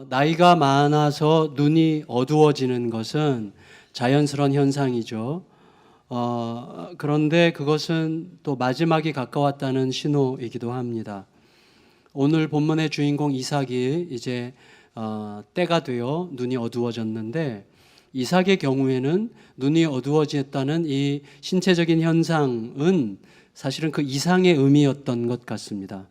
나이가 많아서 눈이 어두워지는 것은 자연스러운 현상이죠. 그런데 그것은 또 마지막이 가까웠다는 신호이기도 합니다. 오늘 본문의 주인공 이삭이 이제 때가 되어 눈이 어두워졌는데, 이삭의 경우에는 눈이 어두워졌다는 이 신체적인 현상은 사실은 그 이상의 의미였던 것 같습니다.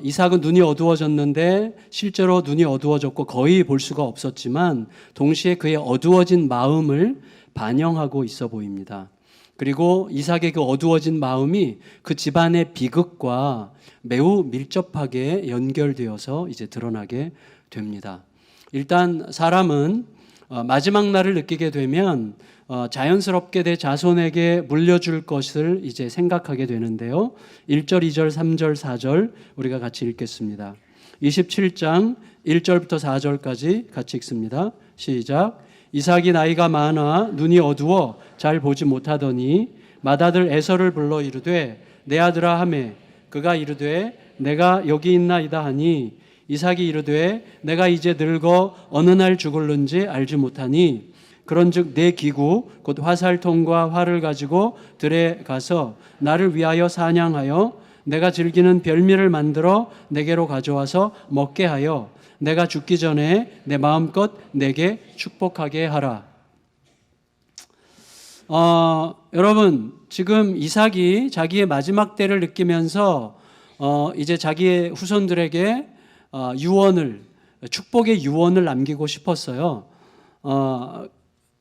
이삭은 눈이 어두워졌는데 실제로 눈이 어두워졌고 거의 볼 수가 없었지만 동시에 그의 어두워진 마음을 반영하고 있어 보입니다. 그리고 이삭의 그 어두워진 마음이 그 집안의 비극과 매우 밀접하게 연결되어서 이제 드러나게 됩니다. 일단 사람은 마지막 날을 느끼게 되면 자연스럽게 내 자손에게 물려줄 것을 이제 생각하게 되는데요. 1절, 2절, 3절, 4절 우리가 같이 읽겠습니다. 27장 1절부터 4절까지 같이 읽습니다. 시작. 이삭이 나이가 많아 눈이 어두워 잘 보지 못하더니 맏아들 에서를 불러 이르되 내 아들아 하매 그가 이르되 내가 여기 있나이다 하니 이삭이 이르되 내가 이제 늙어 어느 날 죽을는지 알지 못하니 그런즉 내 기구 곧 화살통과 활을 가지고 들에 가서 나를 위하여 사냥하여 내가 즐기는 별미를 만들어 내게로 가져와서 먹게 하여 내가 죽기 전에 내 마음껏 내게 축복하게 하라. 여러분, 지금 이삭이 자기의 마지막 때를 느끼면서 이제 자기의 후손들에게 축복의 유언을 남기고 싶었어요.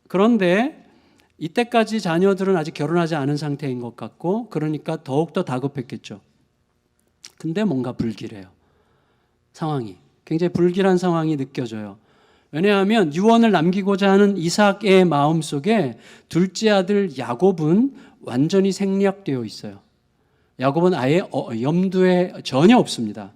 그런데 이때까지 자녀들은 아직 결혼하지 않은 상태인 것 같고, 그러니까 더욱더 다급했겠죠. 근데 뭔가 불길해요. 상황이. 굉장히 불길한 상황이 느껴져요. 왜냐하면 유언을 남기고자 하는 이삭의 마음속에 둘째 아들 야곱은 완전히 생략되어 있어요. 야곱은 아예 염두에 전혀 없습니다.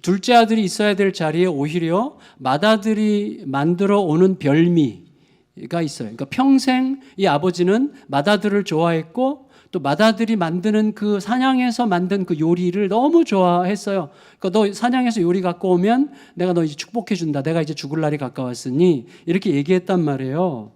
둘째 아들이 있어야 될 자리에 오히려 맏아들이 만들어 오는 별미가 있어요. 그러니까 평생 이 아버지는 맏아들을 좋아했고 또 맏아들이 만드는 그 사냥해서 만든 그 요리를 너무 좋아했어요. 그러니까 너 사냥해서 요리 갖고 오면 내가 너 이제 축복해 준다. 내가 이제 죽을 날이 가까웠으니 이렇게 얘기했단 말이에요.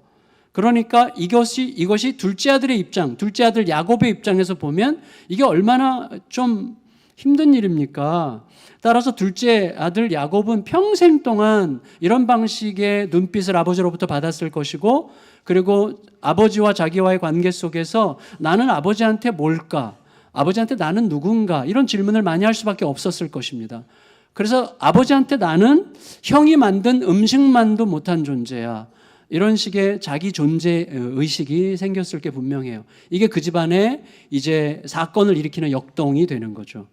그러니까 이것이 둘째 아들의 입장, 둘째 아들 야곱의 입장에서 보면 이게 얼마나 좀 힘든 일입니까? 따라서 둘째 아들 야곱은 평생 동안 이런 방식의 눈빛을 아버지로부터 받았을 것이고, 그리고 아버지와 자기와의 관계 속에서 나는 아버지한테 뭘까? 아버지한테 나는 누군가? 이런 질문을 많이 할 수밖에 없었을 것입니다. 그래서 아버지한테 나는 형이 만든 음식만도 못한 존재야. 이런 식의 자기 존재 의식이 생겼을 게 분명해요. 이게 그 집안에 이제 사건을 일으키는 역동이 되는 거죠.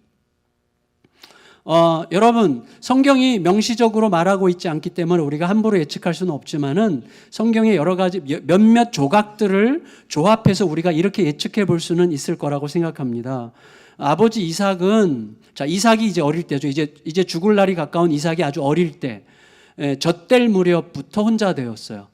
여러분, 성경이 명시적으로 말하고 있지 않기 때문에 우리가 함부로 예측할 수는 없지만은 성경의 여러 가지 몇몇 조각들을 조합해서 우리가 이렇게 예측해 볼 수는 있을 거라고 생각합니다. 아버지 이삭은, 이삭이 이제 어릴 때죠. 이제 죽을 날이 가까운 이삭이 아주 어릴 때, 젖될 무렵부터 혼자 되었어요.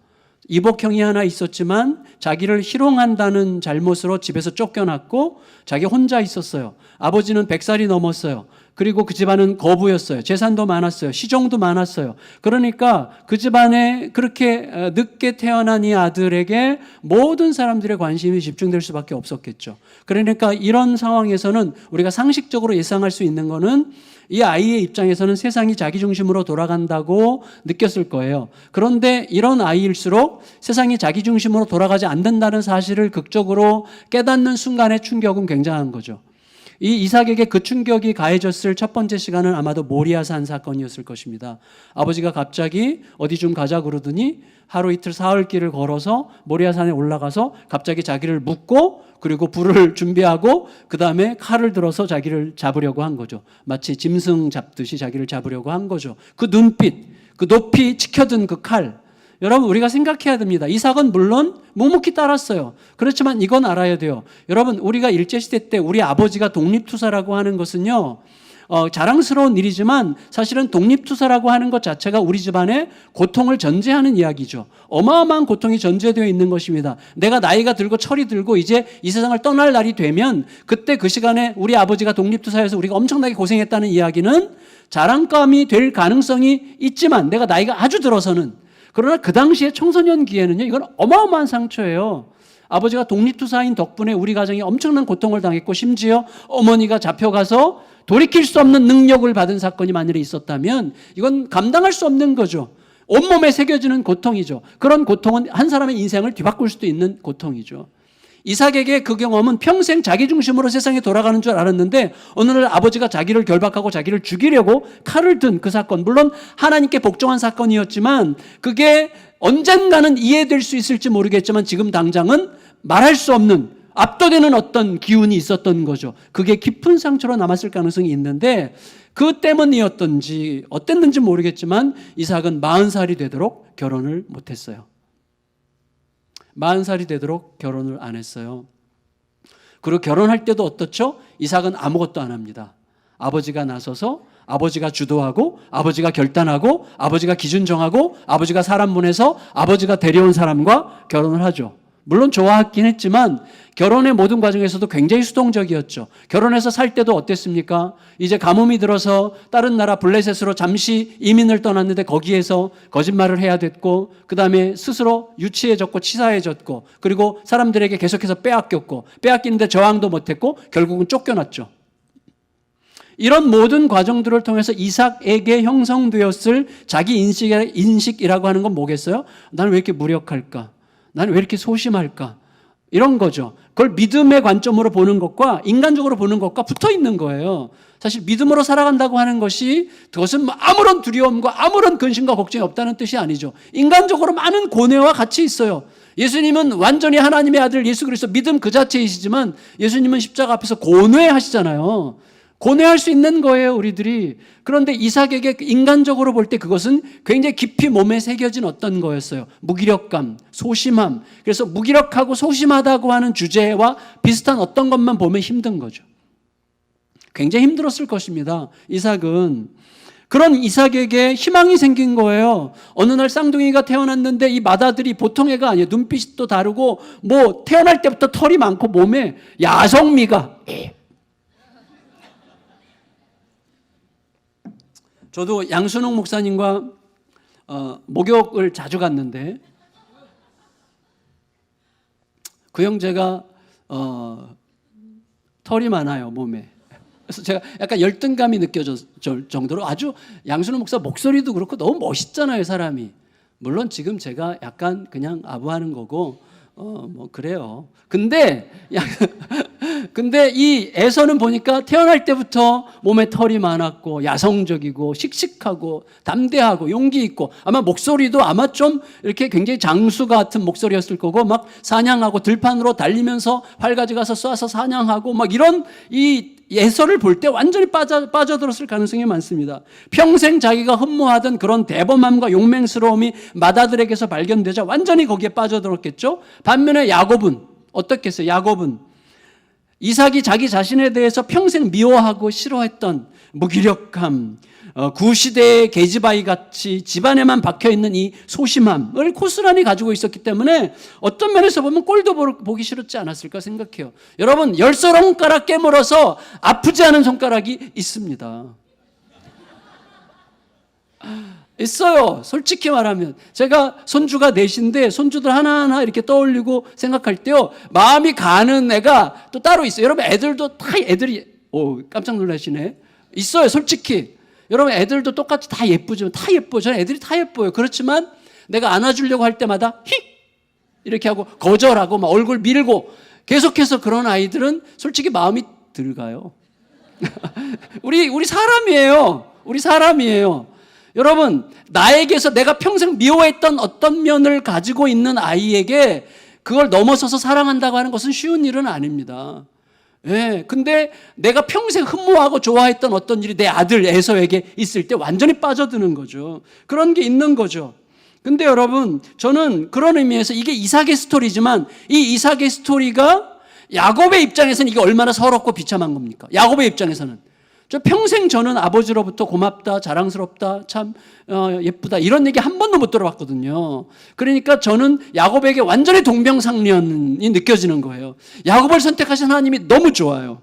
이복형이 하나 있었지만 자기를 희롱한다는 잘못으로 집에서 쫓겨났고 자기 혼자 있었어요. 아버지는 100살이 넘었어요. 그리고 그 집안은 거부였어요. 재산도 많았어요. 시종도 많았어요. 그러니까 그 집안에 그렇게 늦게 태어난 이 아들에게 모든 사람들의 관심이 집중될 수밖에 없었겠죠. 그러니까 이런 상황에서는 우리가 상식적으로 예상할 수 있는 거는 이 아이의 입장에서는 세상이 자기 중심으로 돌아간다고 느꼈을 거예요. 그런데 이런 아이일수록 세상이 자기 중심으로 돌아가지 않는다는 사실을 극적으로 깨닫는 순간의 충격은 굉장한 거죠. 이 이삭에게 그 충격이 가해졌을 첫 번째 시간은 아마도 모리아산 사건이었을 것입니다. 아버지가 갑자기 어디 좀 가자 그러더니 하루 이틀 사흘 길을 걸어서 모리아산에 올라가서 갑자기 자기를 묶고 그리고 불을 준비하고 그 다음에 칼을 들어서 자기를 잡으려고 한 거죠. 마치 짐승 잡듯이 자기를 잡으려고 한 거죠. 그 눈빛, 그 높이 치켜든 그 칼. 여러분, 우리가 생각해야 됩니다. 이삭은 물론 묵묵히 따랐어요. 그렇지만 이건 알아야 돼요. 여러분, 우리가 일제시대 때 우리 아버지가 독립투사라고 하는 것은요, 자랑스러운 일이지만 사실은 독립투사라고 하는 것 자체가 우리 집안의 고통을 전제하는 이야기죠. 어마어마한 고통이 전제되어 있는 것입니다. 내가 나이가 들고 철이 들고 이제 이 세상을 떠날 날이 되면 그때 그 시간에 우리 아버지가 독립투사여서 우리가 엄청나게 고생했다는 이야기는 자랑감이 될 가능성이 있지만 내가 나이가 아주 들어서는, 그러나 그 당시에 청소년기에는요, 이건 어마어마한 상처예요. 아버지가 독립투사인 덕분에 우리 가정이 엄청난 고통을 당했고 심지어 어머니가 잡혀가서 돌이킬 수 없는 능력을 받은 사건이 만일에 있었다면 이건 감당할 수 없는 거죠. 온몸에 새겨지는 고통이죠. 그런 고통은 한 사람의 인생을 뒤바꿀 수도 있는 고통이죠. 이삭에게 그 경험은 평생 자기 중심으로 세상에 돌아가는 줄 알았는데 어느 날 아버지가 자기를 결박하고 자기를 죽이려고 칼을 든 그 사건, 물론 하나님께 복종한 사건이었지만 그게 언젠가는 이해될 수 있을지 모르겠지만 지금 당장은 말할 수 없는 압도되는 어떤 기운이 있었던 거죠. 그게 깊은 상처로 남았을 가능성이 있는데 그 때문이었던지 어땠는지 모르겠지만 이삭은 40살이 되도록 결혼을 못했어요. 40살이 되도록 결혼을 안 했어요. 그리고 결혼할 때도 어떻죠? 이삭은 아무것도 안 합니다. 아버지가 나서서 아버지가 주도하고 아버지가 결단하고 아버지가 기준 정하고 아버지가 사람 보내서 아버지가 데려온 사람과 결혼을 하죠. 물론 좋아하긴 했지만 결혼의 모든 과정에서도 굉장히 수동적이었죠. 결혼해서 살 때도 어땠습니까? 이제 가뭄이 들어서 다른 나라 블레셋으로 잠시 이민을 떠났는데 거기에서 거짓말을 해야 됐고, 그 다음에 스스로 유치해졌고 치사해졌고, 그리고 사람들에게 계속해서 빼앗겼고, 빼앗기는데 저항도 못했고 결국은 쫓겨났죠. 이런 모든 과정들을 통해서 이삭에게 형성되었을 자기 인식이라고 하는 건 뭐겠어요? 나는 왜 이렇게 무력할까? 나는 왜 이렇게 소심할까? 이런 거죠. 그걸 믿음의 관점으로 보는 것과 인간적으로 보는 것과 붙어 있는 거예요. 사실 믿음으로 살아간다고 하는 것이 그것은 아무런 두려움과 아무런 근심과 걱정이 없다는 뜻이 아니죠. 인간적으로 많은 고뇌와 같이 있어요. 예수님은 완전히 하나님의 아들 예수 그리스도 믿음 그 자체이시지만 예수님은 십자가 앞에서 고뇌하시잖아요. 고뇌할 수 있는 거예요, 우리들이. 그런데 이삭에게 인간적으로 볼 때 그것은 굉장히 깊이 몸에 새겨진 어떤 거였어요. 무기력감, 소심함. 그래서 무기력하고 소심하다고 하는 주제와 비슷한 어떤 것만 보면 힘든 거죠. 굉장히 힘들었을 것입니다. 이삭은. 그런 이삭에게 희망이 생긴 거예요. 어느 날 쌍둥이가 태어났는데 이 맏아들이 보통 애가 아니에요. 눈빛이 또 다르고 뭐 태어날 때부터 털이 많고 몸에 야성미가. 저도 양순옥 목사님과 목욕을 자주 갔는데 그 형제가 털이 많아요, 몸에. 그래서 제가 약간 열등감이 느껴질 정도로 아주 양순옥 목사 목소리도 그렇고 너무 멋있잖아요, 사람이. 물론 지금 제가 약간 그냥 아부하는 거고 뭐 그래요. 근데 이 에서는 보니까 태어날 때부터 몸에 털이 많았고 야성적이고 씩씩하고 담대하고 용기 있고 아마 목소리도 아마 좀 이렇게 굉장히 장수 같은 목소리였을 거고 막 사냥하고 들판으로 달리면서 활가지 가서 쏴서 사냥하고 막 이런 이 에서를 볼 때 완전히 빠져들었을 가능성이 많습니다. 평생 자기가 흠모하던 그런 대범함과 용맹스러움이 맏아들에게서 발견되자 완전히 거기에 빠져들었겠죠. 반면에 야곱은 어떻겠어요? 야곱은 이삭이 자기 자신에 대해서 평생 미워하고 싫어했던 무기력함, 구시대의 계집아이 같이 집안에만 박혀있는 이 소심함을 고스란히 가지고 있었기 때문에 어떤 면에서 보면 꼴도 보기 싫었지 않았을까 생각해요. 여러분, 10손가락 깨물어서 아프지 않은 손가락이 있습니다. 있어요. 솔직히 말하면 제가 손주가 넷인데 손주들 하나하나 이렇게 떠올리고 생각할 때요, 마음이 가는 애가 또 따로 있어요. 여러분, 애들도 다 애들이 깜짝 놀라시네. 있어요, 솔직히. 여러분, 애들도 똑같이 다 예쁘죠. 다 예뻐요. 저는 애들이 다 예뻐요. 그렇지만 내가 안아주려고 할 때마다 휙 이렇게 하고 거절하고 막 얼굴 밀고 계속해서 그런 아이들은 솔직히 마음이 들가요. 우리 사람이에요. 우리 사람이에요. 여러분, 나에게서 내가 평생 미워했던 어떤 면을 가지고 있는 아이에게 그걸 넘어서서 사랑한다고 하는 것은 쉬운 일은 아닙니다. 예, 근데 내가 평생 흠모하고 좋아했던 어떤 일이 내 아들 에서에게 있을 때 완전히 빠져드는 거죠. 그런 게 있는 거죠. 근데 여러분, 저는 그런 의미에서 이게 이삭의 스토리지만 이 이삭의 스토리가 야곱의 입장에서는 이게 얼마나 서럽고 비참한 겁니까? 야곱의 입장에서는. 평생 저는 아버지로부터 고맙다, 자랑스럽다, 참 예쁘다 이런 얘기 한 번도 못 들어봤거든요. 그러니까 저는 야곱에게 완전히 동병상련이 느껴지는 거예요. 야곱을 선택하신 하나님이 너무 좋아요.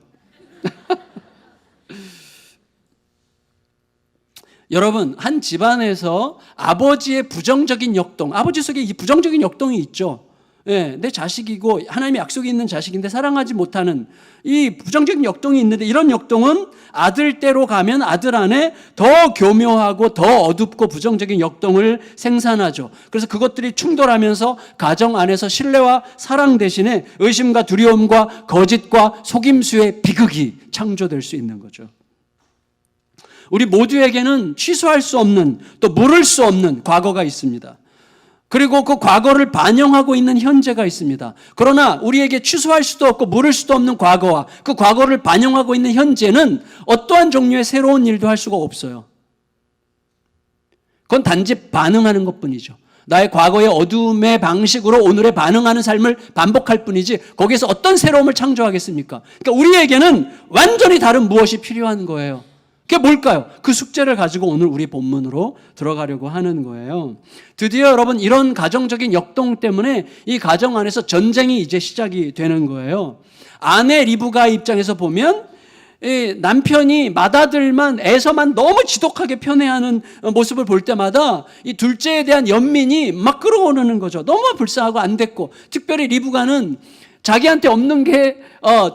여러분, 한 집안에서 아버지의 부정적인 역동, 아버지 속에 이 부정적인 역동이 있죠. 예, 내 자식이고 하나님의 약속이 있는 자식인데 사랑하지 못하는 이 부정적인 역동이 있는데, 이런 역동은 아들 떼로 가면 아들 안에 더 교묘하고 더 어둡고 부정적인 역동을 생산하죠. 그래서 그것들이 충돌하면서 가정 안에서 신뢰와 사랑 대신에 의심과 두려움과 거짓과 속임수의 비극이 창조될 수 있는 거죠. 우리 모두에게는 취소할 수 없는, 또 물을 수 없는 과거가 있습니다. 그리고 그 과거를 반영하고 있는 현재가 있습니다. 그러나 우리에게 취소할 수도 없고 물을 수도 없는 과거와 그 과거를 반영하고 있는 현재는 어떠한 종류의 새로운 일도 할 수가 없어요. 그건 단지 반응하는 것뿐이죠. 나의 과거의 어둠의 방식으로 오늘의 반응하는 삶을 반복할 뿐이지 거기에서 어떤 새로움을 창조하겠습니까? 그러니까 우리에게는 완전히 다른 무엇이 필요한 거예요. 그게 뭘까요? 그 숙제를 가지고 오늘 우리 본문으로 들어가려고 하는 거예요. 드디어 여러분, 이런 가정적인 역동 때문에 이 가정 안에서 전쟁이 이제 시작이 되는 거예요. 아내 리브가 입장에서 보면 이 남편이 맏아들만 에서만 너무 지독하게 편애하는 모습을 볼 때마다 이 둘째에 대한 연민이 막 끌어오르는 거죠. 너무 불쌍하고 안 됐고, 특별히 리브가는 자기한테 없는 게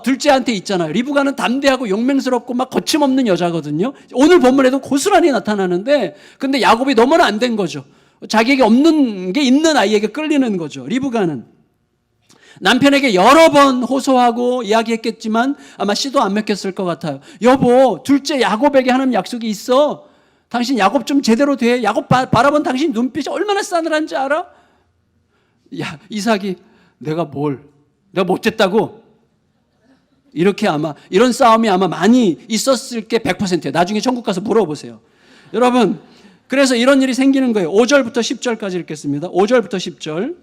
둘째한테 있잖아요. 리브가는 담대하고 용맹스럽고 막 거침없는 여자거든요. 오늘 본문에도 고스란히 나타나는데, 근데 야곱이 너무나 안 된 거죠. 자기에게 없는 게 있는 아이에게 끌리는 거죠. 리브가는 남편에게 여러 번 호소하고 이야기했겠지만 아마 씨도 안 먹혔을 것 같아요. 여보, 둘째 야곱에게 하나님 약속이 있어. 당신 야곱 좀 제대로 돼. 야곱 바라본 당신 눈빛이 얼마나 싸늘한지 알아? 야, 이삭이 내가 못됐다고? 이렇게 아마 이런 싸움이 아마 많이 있었을 게 100%예요. 나중에 천국 가서 물어보세요. 여러분, 그래서 이런 일이 생기는 거예요. 5절부터 10절까지 읽겠습니다. 5절부터 10절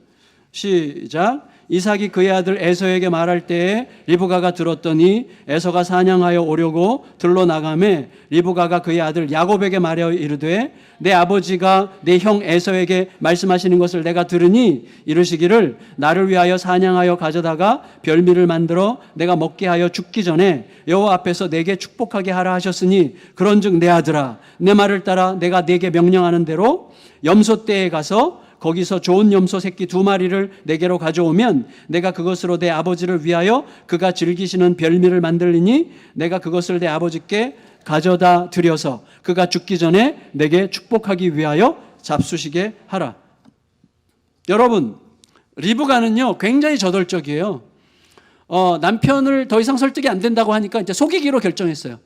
시작. 이삭이 그의 아들 에서에게 말할 때에 리브가가 들었더니 에서가 사냥하여 오려고 들러 나가매 리브가가 그의 아들 야곱에게 말하여 이르되 내 아버지가 내 형 에서에게 말씀하시는 것을 내가 들으니 이르시기를 나를 위하여 사냥하여 가져다가 별미를 만들어 내가 먹게 하여 죽기 전에 여호와 앞에서 내게 축복하게 하라 하셨으니 그런즉 내 아들아 내 말을 따라 내가 내게 명령하는 대로 염소떼에 가서 거기서 좋은 염소 새끼 2마리를 내게로 가져오면 내가 그것으로 내 아버지를 위하여 그가 즐기시는 별미를 만들리니 내가 그것을 내 아버지께 가져다 드려서 그가 죽기 전에 내게 축복하기 위하여 잡수시게 하라. 여러분, 리브가는요 굉장히 저돌적이에요. 남편을 더 이상 설득이 안 된다고 하니까 이제 속이기로 결정했어요.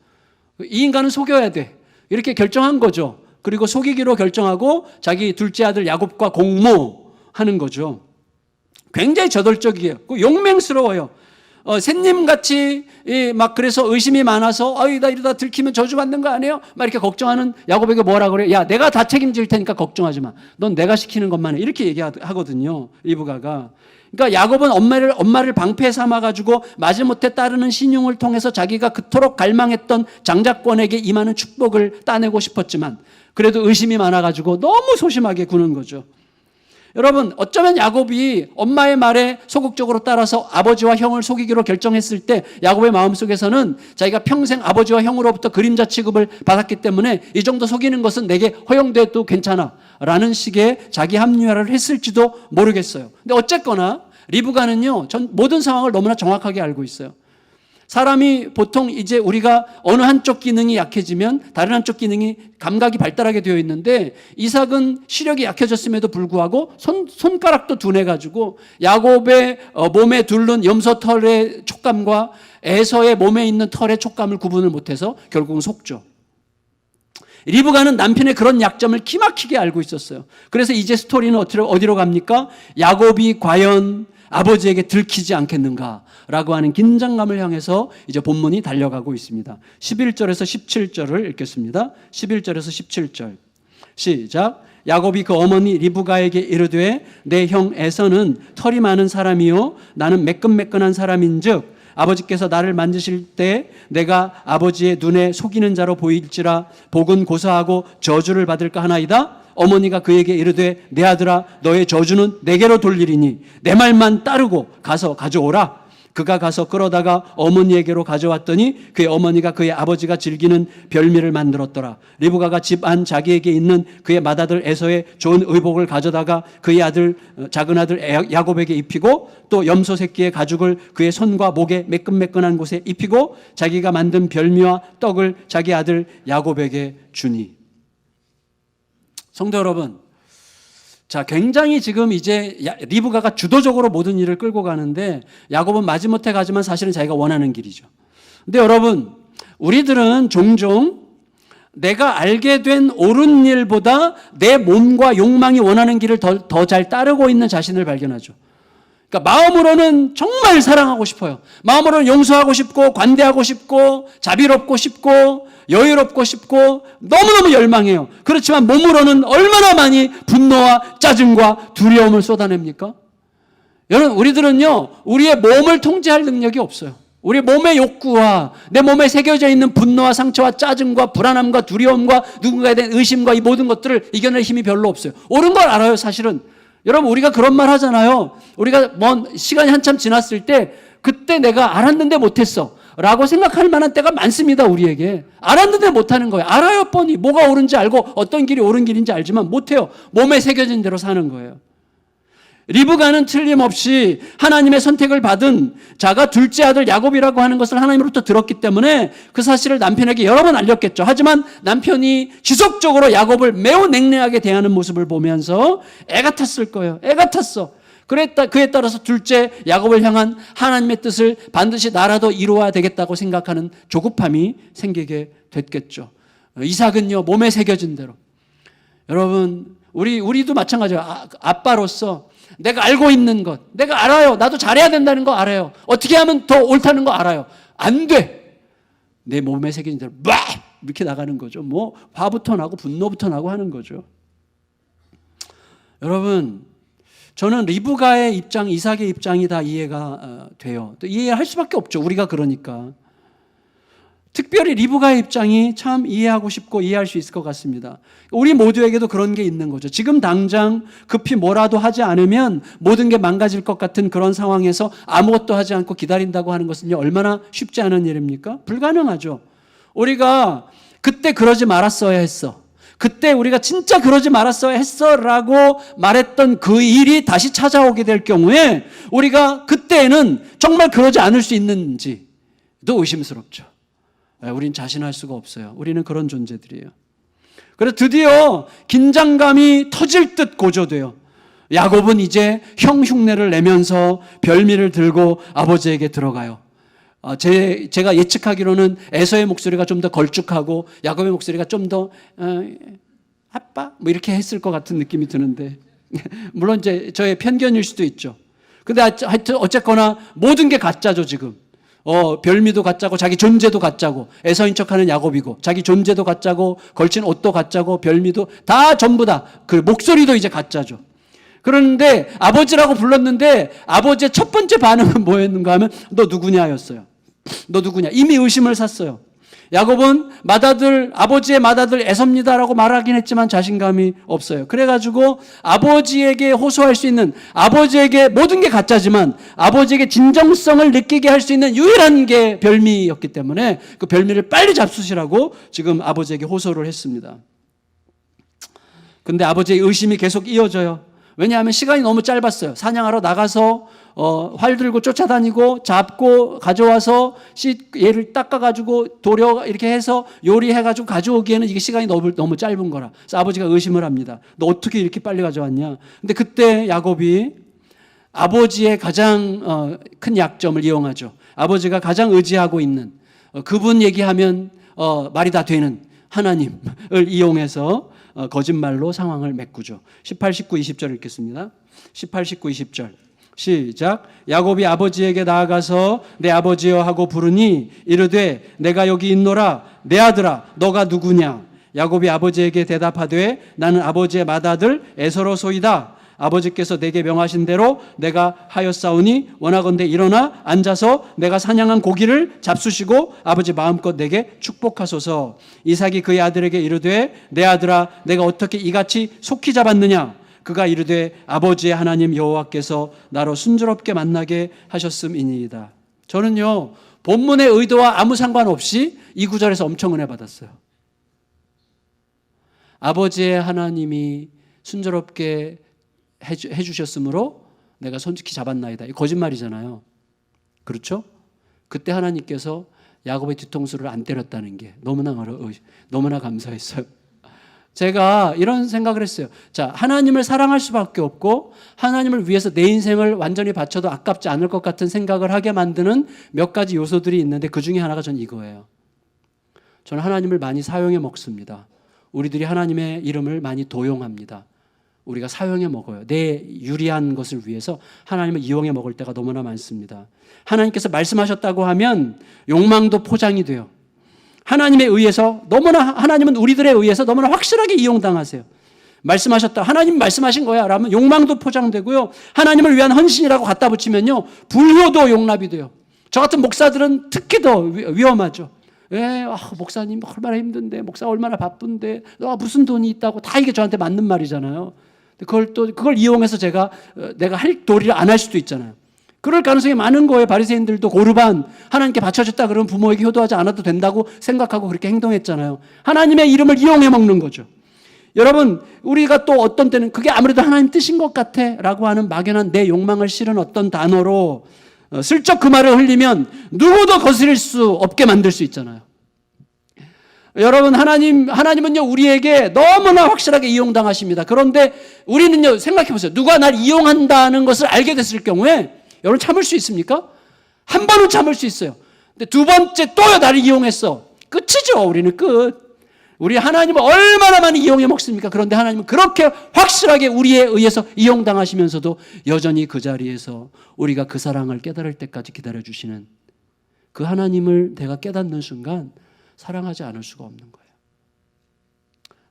이 인간은 속여야 돼. 이렇게 결정한 거죠. 그리고 속이기로 결정하고 자기 둘째 아들 야곱과 공모하는 거죠. 굉장히 저돌적이에요. 용맹스러워요. 샌님같이 막 그래서 의심이 많아서 나 이러다 들키면 저주받는 거 아니에요? 막 이렇게 걱정하는 야곱에게 뭐라 그래? 야, 내가 다 책임질 테니까 걱정하지 마. 넌 내가 시키는 것만 해. 이렇게 얘기하거든요. 리브가가. 그러니까 야곱은 엄마를 방패 삼아가지고 마지못해 따르는 신용을 통해서 자기가 그토록 갈망했던 장자권에게 임하는 축복을 따내고 싶었지만 그래도 의심이 많아가지고 너무 소심하게 구는 거죠. 여러분, 어쩌면 야곱이 엄마의 말에 소극적으로 따라서 아버지와 형을 속이기로 결정했을 때 야곱의 마음속에서는 자기가 평생 아버지와 형으로부터 그림자 취급을 받았기 때문에 이 정도 속이는 것은 내게 허용돼도 괜찮아 라는 식의 자기 합리화를 했을지도 모르겠어요. 근데 어쨌거나 리브가는요 모든 상황을 너무나 정확하게 알고 있어요. 사람이 보통 이제 우리가 어느 한쪽 기능이 약해지면 다른 한쪽 기능이 감각이 발달하게 되어 있는데 이삭은 시력이 약해졌음에도 불구하고 손가락도 둔해가지고 야곱의 몸에 둘른 염소 털의 촉감과 에서의 몸에 있는 털의 촉감을 구분을 못해서 결국은 속죠. 리브가는 남편의 그런 약점을 기막히게 알고 있었어요. 그래서 이제 스토리는 어디로 갑니까? 야곱이 과연 아버지에게 들키지 않겠는가라고 하는 긴장감을 향해서 이제 본문이 달려가고 있습니다. 11절에서 17절을 읽겠습니다. 11절에서 17절 시작. 야곱이 그 어머니 리브가에게 이르되 내 형 에서는 털이 많은 사람이요 나는 매끈매끈한 사람인즉 아버지께서 나를 만지실 때 내가 아버지의 눈에 속이는 자로 보일지라 복은 고사하고 저주를 받을까 하나이다. 어머니가 그에게 이르되 내 아들아 너의 저주는 내게로 돌리리니 내 말만 따르고 가서 가져오라. 그가 가서 끌어다가 어머니에게로 가져왔더니 그의 어머니가 그의 아버지가 즐기는 별미를 만들었더라. 리브가가 집 안 자기에게 있는 그의 맏아들 에서의 좋은 의복을 가져다가 그의 아들 작은 아들 야곱에게 입히고 또 염소 새끼의 가죽을 그의 손과 목에 매끈매끈한 곳에 입히고 자기가 만든 별미와 떡을 자기 아들 야곱에게 주니. 성도 여러분, 자, 굉장히 지금 이제 리브가가 주도적으로 모든 일을 끌고 가는데 야곱은 마지못해 가지만 사실은 자기가 원하는 길이죠. 근데 여러분, 우리들은 종종 내가 알게 된 옳은 일보다 내 몸과 욕망이 원하는 길을 더 잘 따르고 있는 자신을 발견하죠. 그러니까 마음으로는 정말 사랑하고 싶어요. 마음으로는 용서하고 싶고 관대하고 싶고 자비롭고 싶고 여유롭고 싶고 너무너무 열망해요. 그렇지만 몸으로는 얼마나 많이 분노와 짜증과 두려움을 쏟아냅니까? 여러분, 우리들은요, 우리의 몸을 통제할 능력이 없어요. 우리 몸의 욕구와 내 몸에 새겨져 있는 분노와 상처와 짜증과 불안함과 두려움과 누군가에 대한 의심과 이 모든 것들을 이겨낼 힘이 별로 없어요. 옳은 걸 알아요, 사실은. 여러분, 우리가 그런 말 하잖아요. 우리가 시간이 한참 지났을 때 그때 내가 알았는데 못했어 라고 생각할 만한 때가 많습니다. 우리에게 알았는데 못하는 거예요. 알아요, 뻔히 뭐가 옳은지 알고 어떤 길이 옳은 길인지 알지만 못해요. 몸에 새겨진 대로 사는 거예요. 리브가는 틀림없이 하나님의 선택을 받은 자가 둘째 아들 야곱이라고 하는 것을 하나님으로부터 들었기 때문에 그 사실을 남편에게 여러 번 알렸겠죠. 하지만 남편이 지속적으로 야곱을 매우 냉랭하게 대하는 모습을 보면서 애가 탔을 거예요. 애가 탔어. 그에 따라서 둘째 야곱을 향한 하나님의 뜻을 반드시 나라도 이루어야 되겠다고 생각하는 조급함이 생기게 됐겠죠. 이삭은요, 몸에 새겨진 대로. 여러분, 우리도 마찬가지예요. 아빠로서 내가 알고 있는 것, 내가 알아요. 나도 잘해야 된다는 거 알아요. 어떻게 하면 더 옳다는 거 알아요. 안 돼. 내 몸에 새겨진 대로 막 이렇게 나가는 거죠. 뭐 화부터 나고 분노부터 나고 하는 거죠. 여러분, 저는 리브가의 입장, 이삭의 입장이 다 이해가 돼요. 또 이해할 수밖에 없죠. 우리가 그러니까. 특별히 리브가의 입장이 참 이해하고 싶고 이해할 수 있을 것 같습니다. 우리 모두에게도 그런 게 있는 거죠. 지금 당장 급히 뭐라도 하지 않으면 모든 게 망가질 것 같은 그런 상황에서 아무것도 하지 않고 기다린다고 하는 것은요, 얼마나 쉽지 않은 일입니까? 불가능하죠. 우리가 그때 그러지 말았어야 했어. 그때 우리가 진짜 그러지 말았어야 했어 라고 말했던 그 일이 다시 찾아오게 될 경우에 우리가 그때는 정말 그러지 않을 수 있는지도 의심스럽죠. 우린 자신할 수가 없어요. 우리는 그런 존재들이에요. 그래서 드디어 긴장감이 터질 듯 고조돼요. 야곱은 이제 형 흉내를 내면서 별미를 들고 아버지에게 들어가요. 제가 예측하기로는 에서의 목소리가 좀 더 걸쭉하고 야곱의 목소리가 좀 더 아빠 뭐 이렇게 했을 것 같은 느낌이 드는데 물론 이제 저의 편견일 수도 있죠. 근데 하여튼 어쨌거나 모든 게 가짜죠, 지금. 별미도 가짜고 자기 존재도 가짜고 에서인 척하는 야곱이고 자기 존재도 가짜고 걸친 옷도 가짜고 별미도 다 전부 다 그 목소리도 이제 가짜죠. 그런데 아버지라고 불렀는데 아버지의 첫 번째 반응은 뭐였는가 하면 너 누구냐였어요. 너 누구냐. 이미 의심을 샀어요. 야곱은 아버지의 맏아들 에서입니다라고 말하긴 했지만 자신감이 없어요. 그래가지고 아버지에게 호소할 수 있는, 아버지에게 모든 게 가짜지만 아버지에게 진정성을 느끼게 할 수 있는 유일한 게 별미였기 때문에 그 별미를 빨리 잡수시라고 지금 아버지에게 호소를 했습니다. 근데 아버지의 의심이 계속 이어져요. 왜냐하면 시간이 너무 짧았어요. 사냥하러 나가서 활 들고 쫓아다니고 잡고 가져와서 얘를 닦아가지고 도려 이렇게 해서 요리해가지고 가져오기에는 이게 시간이 너무 짧은 거라. 그래서 아버지가 의심을 합니다. 너 어떻게 이렇게 빨리 가져왔냐. 근데 그때 야곱이 아버지의 가장 큰 약점을 이용하죠. 아버지가 가장 의지하고 있는 그분 얘기하면 말이 다 되는 하나님을 이용해서 거짓말로 상황을 메꾸죠. 18, 19, 20절 읽겠습니다. 18, 19, 20절 시작. 야곱이 아버지에게 나아가서 내 아버지여 하고 부르니 이르되 내가 여기 있노라. 내 아들아 너가 누구냐. 야곱이 아버지에게 대답하되 나는 아버지의 맏아들 에서로소이다. 아버지께서 내게 명하신 대로 내가 하였사오니 원하건대 일어나 앉아서 내가 사냥한 고기를 잡수시고 아버지 마음껏 내게 축복하소서. 이삭이 그의 아들에게 이르되 내 아들아 내가 어떻게 이같이 속히 잡았느냐. 그가 이르되 아버지의 하나님 여호와께서 나로 순조롭게 만나게 하셨음이니이다. 저는요 본문의 의도와 아무 상관없이 이 구절에서 엄청 은혜 받았어요. 아버지의 하나님이 순조롭게 해주셨으므로 내가 손쉽게 잡았나이다. 거짓말이잖아요. 그렇죠? 그때 하나님께서 야곱의 뒤통수를 안 때렸다는 게 너무나 감사했어요. 제가 이런 생각을 했어요. 자, 하나님을 사랑할 수밖에 없고 하나님을 위해서 내 인생을 완전히 바쳐도 아깝지 않을 것 같은 생각을 하게 만드는 몇 가지 요소들이 있는데 그 중에 하나가 전 이거예요. 저는 하나님을 많이 사용해 먹습니다. 우리들이 하나님의 이름을 많이 도용합니다. 우리가 사용해 먹어요. 내 유리한 것을 위해서 하나님을 이용해 먹을 때가 너무나 많습니다. 하나님께서 말씀하셨다고 하면 욕망도 포장이 돼요. 하나님에 의해서 하나님은 우리들에 의해서 너무나 확실하게 이용당하세요. 말씀하셨다. 하나님 말씀하신 거야. 라면 욕망도 포장되고요. 하나님을 위한 헌신이라고 갖다 붙이면요. 불효도 용납이 돼요. 저 같은 목사들은 특히 더 위험하죠. 목사님 얼마나 힘든데, 목사 얼마나 바쁜데, 무슨 돈이 있다고 다 이게 저한테 맞는 말이잖아요. 그걸 이용해서 내가 할 도리를 안 할 수도 있잖아요. 그럴 가능성이 많은 거예요. 바리새인들도 고르반 하나님께 바쳐줬다 그러면 부모에게 효도하지 않아도 된다고 생각하고 그렇게 행동했잖아요. 하나님의 이름을 이용해 먹는 거죠. 여러분, 우리가 또 어떤 때는 그게 아무래도 하나님 뜻인 것 같아 라고 하는 막연한 내 욕망을 실은 어떤 단어로 슬쩍 그 말을 흘리면 누구도 거스릴 수 없게 만들 수 있잖아요. 여러분, 하나님은요, 우리에게 너무나 확실하게 이용당하십니다. 그런데 우리는요, 생각해 보세요. 누가 날 이용한다는 것을 알게 됐을 경우에 여러분 참을 수 있습니까? 한 번은 참을 수 있어요. 근데 두 번째 또 나를 이용했어. 끝이죠. 우리는 끝. 우리 하나님을 얼마나 많이 이용해 먹습니까? 그런데 하나님은 그렇게 확실하게 우리에 의해서 이용당하시면서도 여전히 그 자리에서 우리가 그 사랑을 깨달을 때까지 기다려주시는 그 하나님을 내가 깨닫는 순간 사랑하지 않을 수가 없는 거예요.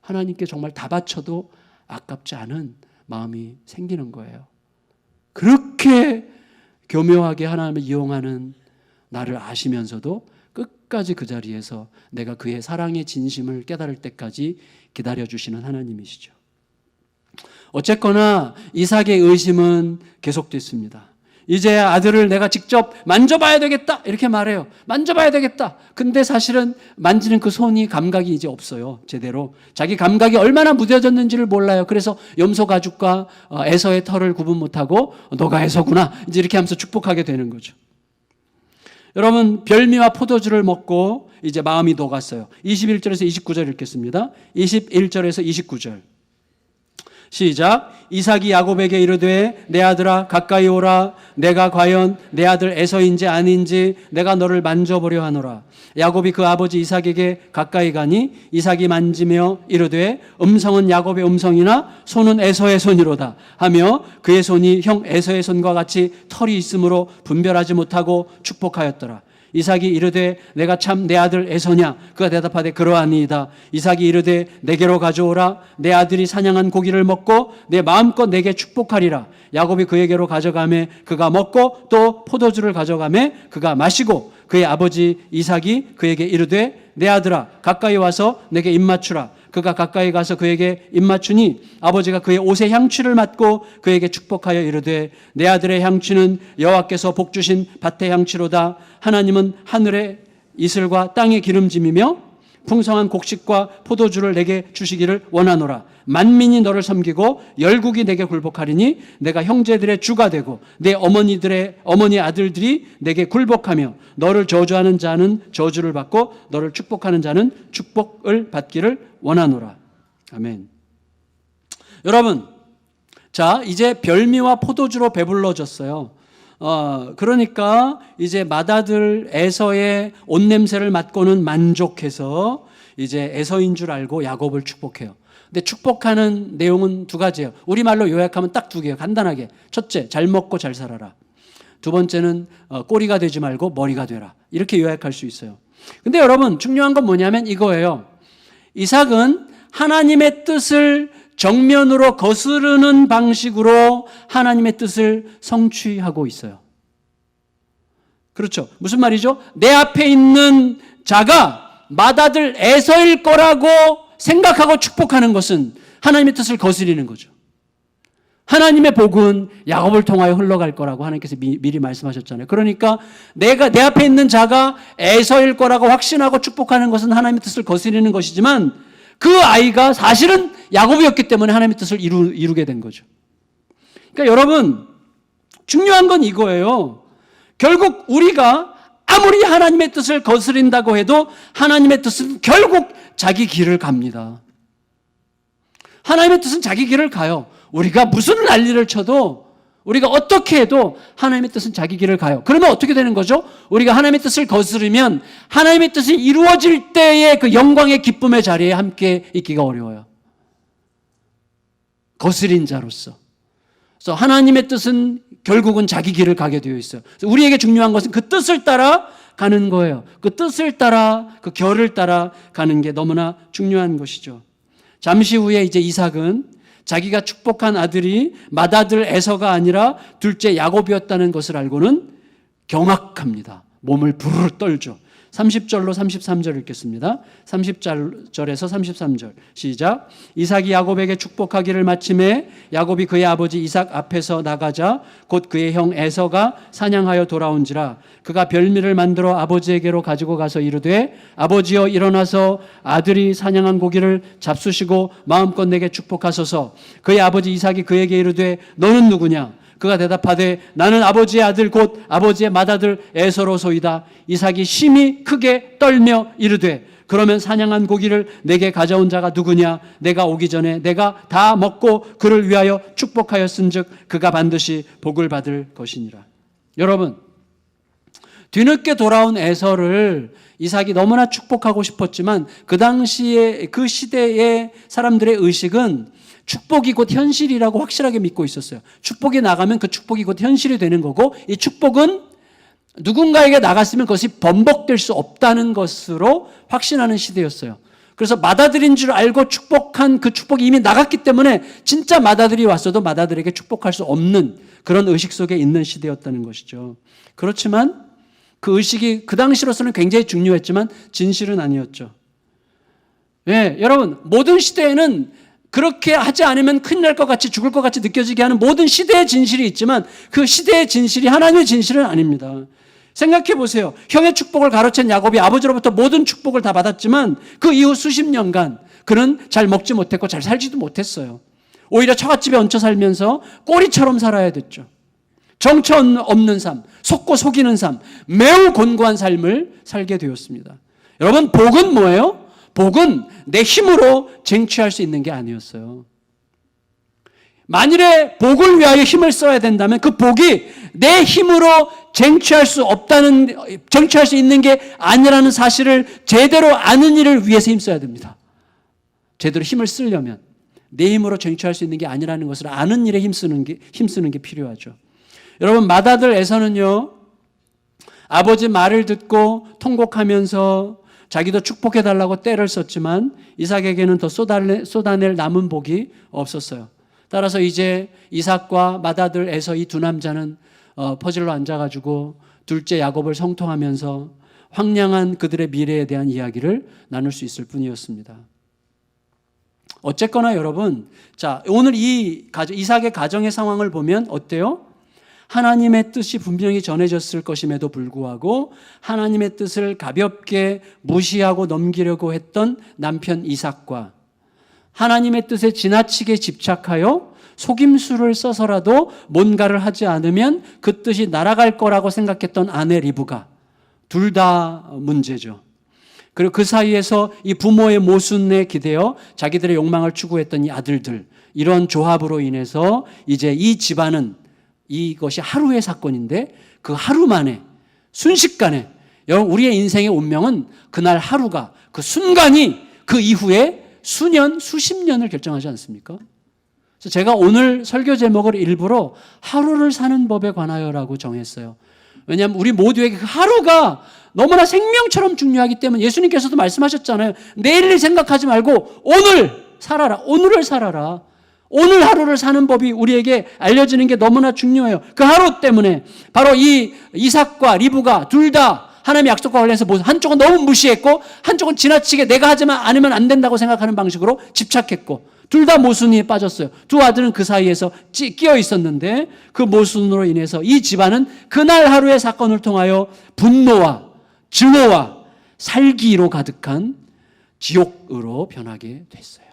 하나님께 정말 다 바쳐도 아깝지 않은 마음이 생기는 거예요. 그렇게 교묘하게 하나님을 이용하는 나를 아시면서도 끝까지 그 자리에서 내가 그의 사랑의 진심을 깨달을 때까지 기다려주시는 하나님이시죠. 어쨌거나 이삭의 의심은 계속됐습니다. 이제 아들을 내가 직접 만져봐야 되겠다 이렇게 말해요. 만져봐야 되겠다. 근데 사실은 만지는 그 손이 감각이 이제 없어요. 제대로. 자기 감각이 얼마나 무뎌졌는지를 몰라요. 그래서 염소 가죽과 에서의 털을 구분 못하고 너가 에서구나 이제 이렇게 하면서 축복하게 되는 거죠. 여러분, 별미와 포도주를 먹고 이제 마음이 녹았어요. 21절에서 29절 읽겠습니다. 21절에서 29절 시작. 이삭이 야곱에게 이르되 내 아들아 가까이 오라. 내가 과연 내 아들 에서인지 아닌지 내가 너를 만져보려 하노라. 야곱이 그 아버지 이삭에게 가까이 가니 이삭이 만지며 이르되 음성은 야곱의 음성이나 손은 에서의 손이로다 하며 그의 손이 형 에서의 손과 같이 털이 있으므로 분별하지 못하고 축복하였더라. 이삭이 이르되 내가 참 내 아들 에서냐? 그가 대답하되 그러하니이다. 이삭이 이르되 내게로 가져오라. 내 아들이 사냥한 고기를 먹고 내 마음껏 내게 축복하리라. 야곱이 그에게로 가져가매 그가 먹고 또 포도주를 가져가매 그가 마시고 그의 아버지 이삭이 그에게 이르되 내 아들아 가까이 와서 내게 입맞추라. 그가 가까이 가서 그에게 입맞추니 아버지가 그의 옷의 향취를 맡고 그에게 축복하여 이르되 내 아들의 향취는 여호와께서 복주신 밭의 향취로다. 하나님은 하늘의 이슬과 땅의 기름짐이며 풍성한 곡식과 포도주를 내게 주시기를 원하노라. 만민이 너를 섬기고 열국이 내게 굴복하리니 내가 형제들의 주가 되고 내 어머니 아들들이 내게 굴복하며 너를 저주하는 자는 저주를 받고 너를 축복하는 자는 축복을 받기를 원하노라. 아멘. 여러분, 자 이제 별미와 포도주로 배불러졌어요. 그러니까 이제 맏아들 에서의 옷 냄새를 맡고는 만족해서 이제 에서인 줄 알고 야곱을 축복해요. 근데 축복하는 내용은 두 가지예요. 우리말로 요약하면 딱 두 개예요. 간단하게. 첫째, 잘 먹고 잘 살아라. 두 번째는 꼬리가 되지 말고 머리가 되라. 이렇게 요약할 수 있어요. 근데 여러분 중요한 건 뭐냐면 이거예요. 이삭은 하나님의 뜻을 정면으로 거스르는 방식으로 하나님의 뜻을 성취하고 있어요. 그렇죠. 무슨 말이죠? 내 앞에 있는 자가 맏아들 에서일 거라고 생각하고 축복하는 것은 하나님의 뜻을 거스리는 거죠. 하나님의 복은 야곱을 통하여 흘러갈 거라고 하나님께서 미리 말씀하셨잖아요. 그러니까 내 앞에 있는 자가 에서일 거라고 확신하고 축복하는 것은 하나님의 뜻을 거스리는 것이지만 그 아이가 사실은 야곱이었기 때문에 하나님의 뜻을 이루게 된 거죠. 그러니까 여러분, 중요한 건 이거예요. 결국 우리가 아무리 하나님의 뜻을 거스린다고 해도 하나님의 뜻은 결국 자기 길을 갑니다. 하나님의 뜻은 자기 길을 가요. 우리가 무슨 난리를 쳐도, 우리가 어떻게 해도 하나님의 뜻은 자기 길을 가요. 그러면 어떻게 되는 거죠? 우리가 하나님의 뜻을 거스르면 하나님의 뜻이 이루어질 때의 그 영광의 기쁨의 자리에 함께 있기가 어려워요. 거스린 자로서. 그래서 하나님의 뜻은 결국은 자기 길을 가게 되어 있어요. 그래서 우리에게 중요한 것은 그 뜻을 따라 가는 거예요. 그 뜻을 따라, 그 결을 따라 가는 게 너무나 중요한 것이죠. 잠시 후에 이제 이삭은 자기가 축복한 아들이 맏아들 에서가 아니라 둘째 야곱이었다는 것을 알고는 경악합니다. 몸을 부르르 떨죠. 30절로 33절 읽겠습니다. 30절에서 33절 시작. 이삭이 야곱에게 축복하기를 마침에 야곱이 그의 아버지 이삭 앞에서 나가자 곧 그의 형 에서가 사냥하여 돌아온지라 그가 별미를 만들어 아버지에게로 가지고 가서 이르되 아버지여 일어나서 아들이 사냥한 고기를 잡수시고 마음껏 내게 축복하소서. 그의 아버지 이삭이 그에게 이르되 너는 누구냐? 그가 대답하되 나는 아버지의 아들 곧 아버지의 맏아들 에서로소이다. 이삭이 심히 크게 떨며 이르되 그러면 사냥한 고기를 내게 가져온 자가 누구냐? 내가 오기 전에 내가 다 먹고 그를 위하여 축복하였은즉 그가 반드시 복을 받을 것이니라. 여러분, 뒤늦게 돌아온 에서를 이삭이 너무나 축복하고 싶었지만 그 당시에 그 시대의 사람들의 의식은 축복이 곧 현실이라고 확실하게 믿고 있었어요. 축복이 나가면 그 축복이 곧 현실이 되는 거고 이 축복은 누군가에게 나갔으면 그것이 번복될 수 없다는 것으로 확신하는 시대였어요. 그래서 맏아들인 줄 알고 축복한 그 축복이 이미 나갔기 때문에 진짜 맏아들이 왔어도 맏아들에게 축복할 수 없는 그런 의식 속에 있는 시대였다는 것이죠. 그렇지만 그 의식이 그 당시로서는 굉장히 중요했지만 진실은 아니었죠. 예, 여러분, 모든 시대에는 그렇게 하지 않으면 큰일 날 것 같이 죽을 것 같이 느껴지게 하는 모든 시대의 진실이 있지만 그 시대의 진실이 하나님의 진실은 아닙니다. 생각해 보세요. 형의 축복을 가로챈 야곱이 아버지로부터 모든 축복을 다 받았지만 그 이후 수십 년간 그는 잘 먹지 못했고 잘 살지도 못했어요. 오히려 처갓집에 얹혀 살면서 꼬리처럼 살아야 됐죠. 정처 없는 삶, 속고 속이는 삶, 매우 곤고한 삶을 살게 되었습니다. 여러분, 복은 뭐예요? 복은 내 힘으로 쟁취할 수 있는 게 아니었어요. 만일에 복을 위하여 힘을 써야 된다면 그 복이 내 힘으로 쟁취할 수 있는 게 아니라는 사실을 제대로 아는 일을 위해서 힘써야 됩니다. 제대로 힘을 쓰려면 내 힘으로 쟁취할 수 있는 게 아니라는 것을 아는 일에 힘쓰는 게 필요하죠. 여러분, 맏아들 에서는요, 아버지 말을 듣고 통곡하면서 자기도 축복해달라고 떼를 썼지만 이삭에게는 더 쏟아낼 남은 복이 없었어요. 따라서 이제 이삭과 맏아들 에서 이 두 남자는 퍼즐로 앉아가지고 둘째 야곱을 성통하면서 황량한 그들의 미래에 대한 이야기를 나눌 수 있을 뿐이었습니다. 어쨌거나 여러분, 자, 오늘 이삭의 가정의 상황을 보면 어때요? 하나님의 뜻이 분명히 전해졌을 것임에도 불구하고 하나님의 뜻을 가볍게 무시하고 넘기려고 했던 남편 이삭과 하나님의 뜻에 지나치게 집착하여 속임수를 써서라도 뭔가를 하지 않으면 그 뜻이 날아갈 거라고 생각했던 아내 리브가 둘 다 문제죠. 그리고 그 사이에서 이 부모의 모순에 기대어 자기들의 욕망을 추구했던 이 아들들, 이런 조합으로 인해서 이제 이 집안은 이것이 하루의 사건인데 그 하루 만에 순식간에 여러분 우리의 인생의 운명은 그날 하루가 그 순간이 그 이후에 수년 수십 년을 결정하지 않습니까? 그래서 제가 오늘 설교 제목을 일부러 하루를 사는 법에 관하여라고 정했어요. 왜냐하면 우리 모두에게 그 하루가 너무나 생명처럼 중요하기 때문에 예수님께서도 말씀하셨잖아요. 내일을 생각하지 말고 오늘 살아라. 오늘을 살아라. 오늘 하루를 사는 법이 우리에게 알려지는 게 너무나 중요해요. 그 하루 때문에 바로 이 이삭과 리브가 둘 다 하나님의 약속과 관련해서 한쪽은 너무 무시했고 한쪽은 지나치게 내가 하지만 않으면 안 된다고 생각하는 방식으로 집착했고 둘 다 모순에 빠졌어요. 두 아들은 그 사이에서 끼어 있었는데 그 모순으로 인해서 이 집안은 그날 하루의 사건을 통하여 분노와 증오와 살기로 가득한 지옥으로 변하게 됐어요.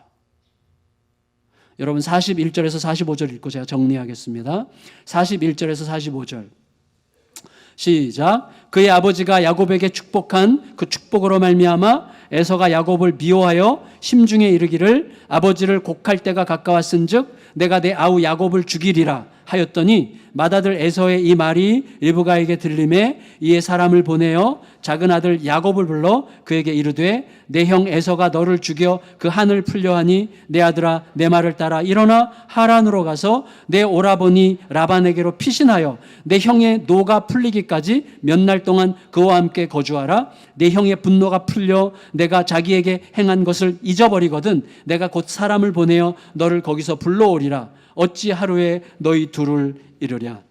여러분 41절에서 45절 읽고 제가 정리하겠습니다. 41절에서 45절 시작. 그의 아버지가 야곱에게 축복한 그 축복으로 말미암아 에서가 야곱을 미워하여 심중에 이르기를 아버지를 곡할 때가 가까웠은즉 내가 내 아우 야곱을 죽이리라 하였더니 맏아들 에서의 이 말이 리브가에게 들림에 이에 사람을 보내어 작은 아들 야곱을 불러 그에게 이르되 내 형 에서가 너를 죽여 그 한을 풀려하니 내 아들아 내 말을 따라 일어나 하란으로 가서 내 오라버니 라반에게로 피신하여 내 형의 노가 풀리기까지 몇 날 동안 그와 함께 거주하라. 내 형의 분노가 풀려 내가 자기에게 행한 것을 잊어버리거든 내가 곧 사람을 보내어 너를 거기서 불러오리라. 어찌 하루에 너희 둘을 이르랴.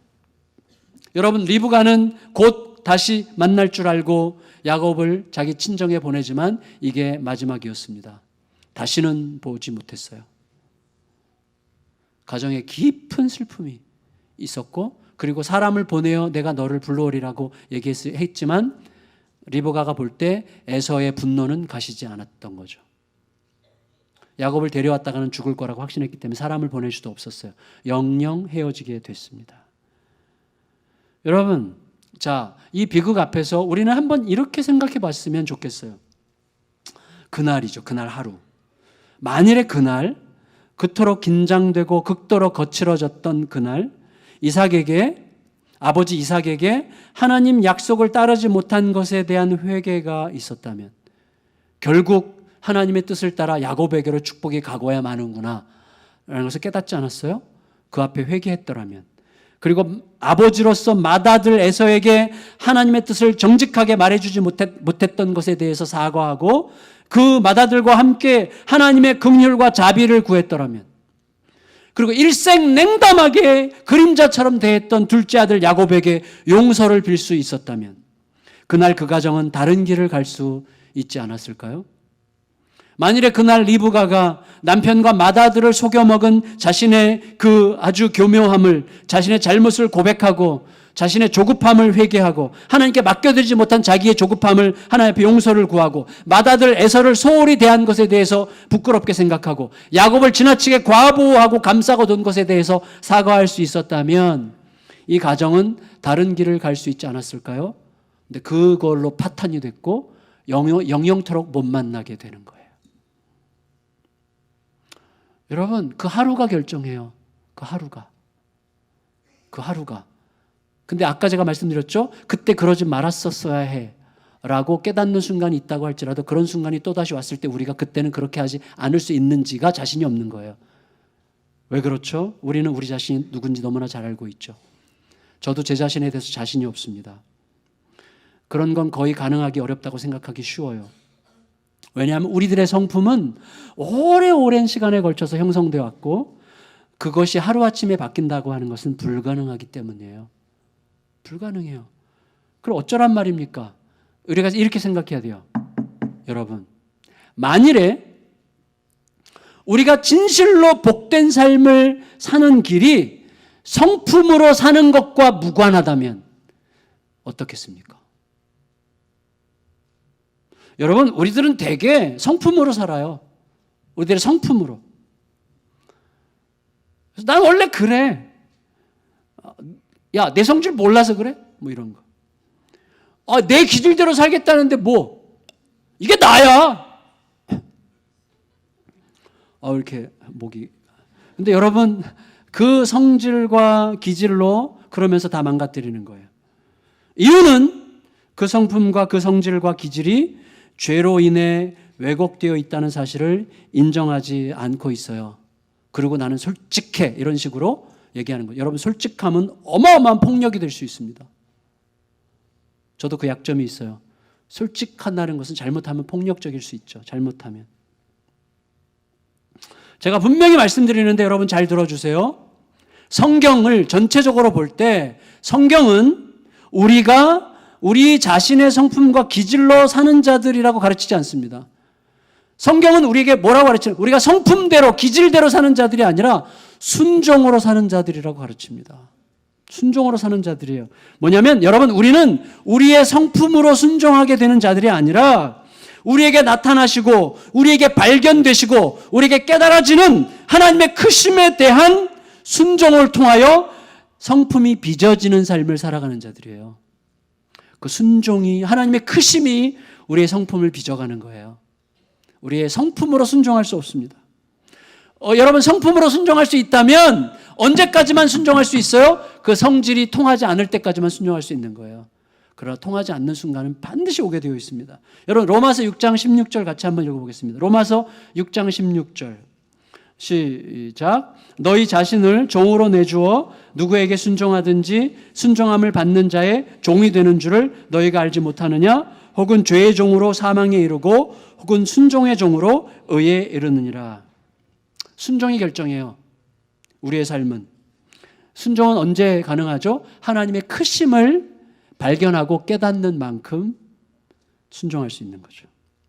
여러분 리브가는 곧 다시 만날 줄 알고 야곱을 자기 친정에 보내지만 이게 마지막이었습니다. 다시는 보지 못했어요. 가정에 깊은 슬픔이 있었고 그리고 사람을 보내어 내가 너를 불러오리라고 얘기했지만 리브가가 볼 때 에서의 분노는 가시지 않았던 거죠. 야곱을 데려왔다가는 죽을 거라고 확신했기 때문에 사람을 보낼 수도 없었어요. 영영 헤어지게 됐습니다. 여러분, 자, 이 비극 앞에서 우리는 한번 이렇게 생각해 봤으면 좋겠어요. 그날이죠. 그날 하루. 만일의 그날, 그토록 긴장되고 극도로 거칠어졌던 그날, 아버지 이삭에게 하나님 약속을 따르지 못한 것에 대한 회개가 있었다면, 결국 하나님의 뜻을 따라 야곱에게로 축복이 가고야 마는구나 라는 것을 깨닫지 않았어요? 그 앞에 회개했더라면, 그리고 아버지로서 맏아들 에서에게 하나님의 뜻을 정직하게 말해주지 못했던 것에 대해서 사과하고 그 맏아들과 함께 하나님의 긍휼과 자비를 구했더라면, 그리고 일생냉담하게 그림자처럼 대했던 둘째 아들 야곱에게 용서를 빌 수 있었다면 그날 그 가정은 다른 길을 갈 수 있지 않았을까요? 만일에 그날 리브가가 남편과 맏아들을 속여먹은 자신의 그 아주 교묘함을, 자신의 잘못을 고백하고 자신의 조급함을 회개하고 하나님께 맡겨드리지 못한 자기의 조급함을 하나님 앞에 용서를 구하고 맏아들 에서를 소홀히 대한 것에 대해서 부끄럽게 생각하고 야곱을 지나치게 과보호하고 감싸고 둔 것에 대해서 사과할 수 있었다면 이 가정은 다른 길을 갈 수 있지 않았을까요? 근데 그걸로 파탄이 됐고 영영토록 못 만나게 되는 거예요. 여러분, 그 하루가 결정해요. 그 하루가. 근데 아까 제가 말씀드렸죠? 그때 그러지 말았었어야 해 라고 깨닫는 순간이 있다고 할지라도 그런 순간이 또다시 왔을 때 우리가 그때는 그렇게 하지 않을 수 있는지가 자신이 없는 거예요. 왜 그렇죠? 우리는 우리 자신이 누군지 너무나 잘 알고 있죠. 저도 제 자신에 대해서 자신이 없습니다. 그런 건 거의 가능하기 어렵다고 생각하기 쉬워요. 왜냐하면 우리들의 성품은 오랜 시간에 걸쳐서 형성되어 왔고 그것이 하루아침에 바뀐다고 하는 것은 불가능하기 때문이에요. 불가능해요. 그럼 어쩌란 말입니까? 우리가 이렇게 생각해야 돼요. 여러분, 만일에 우리가 진실로 복된 삶을 사는 길이 성품으로 사는 것과 무관하다면 어떻겠습니까? 여러분, 우리들은 대개 성품으로 살아요. 우리들의 성품으로. 난 원래 그래. 야, 내 성질 몰라서 그래? 뭐 이런 거. 내 기질대로 살겠다는데 뭐. 이게 나야. 이렇게 목이. 근데 여러분, 그 성질과 기질로 그러면서 다 망가뜨리는 거예요. 이유는 그 성품과 그 성질과 기질이 죄로 인해 왜곡되어 있다는 사실을 인정하지 않고 있어요. 그리고 나는 솔직해 이런 식으로 얘기하는 거예요. 여러분, 솔직함은 어마어마한 폭력이 될 수 있습니다. 저도 그 약점이 있어요. 솔직하다는 것은 잘못하면 폭력적일 수 있죠. 잘못하면. 제가 분명히 말씀드리는데 여러분 잘 들어주세요. 성경을 전체적으로 볼 때 성경은 우리가 우리 자신의 성품과 기질로 사는 자들이라고 가르치지 않습니다. 성경은 우리에게 뭐라고 가르치냐? 우리가 성품대로 기질대로 사는 자들이 아니라 순종으로 사는 자들이라고 가르칩니다. 순종으로 사는 자들이에요. 뭐냐면 여러분 우리는 우리의 성품으로 순종하게 되는 자들이 아니라 우리에게 나타나시고 우리에게 발견되시고 우리에게 깨달아지는 하나님의 크심에 대한 순종을 통하여 성품이 빚어지는 삶을 살아가는 자들이에요. 그 순종이 하나님의 크심이 우리의 성품을 빚어가는 거예요. 우리의 성품으로 순종할 수 없습니다. 여러분 성품으로 순종할 수 있다면 언제까지만 순종할 수 있어요? 그 성질이 통하지 않을 때까지만 순종할 수 있는 거예요. 그러나 통하지 않는 순간은 반드시 오게 되어 있습니다. 여러분 로마서 6장 16절 같이 한번 읽어보겠습니다. 로마서 6장 16절 시작. 너희 자신을 종으로 내주어 누구에게 순종하든지 순종함을 받는 자의 종이 되는 줄을 너희가 알지 못하느냐? 혹은 죄의 종으로 사망에 이르고 혹은 순종의 종으로 의에 이르느니라. 순종이 결정해요. 우리의 삶은. 순종은 언제 가능하죠? 하나님의 크심을 발견하고 깨닫는 만큼 순종할 수 있는 거죠.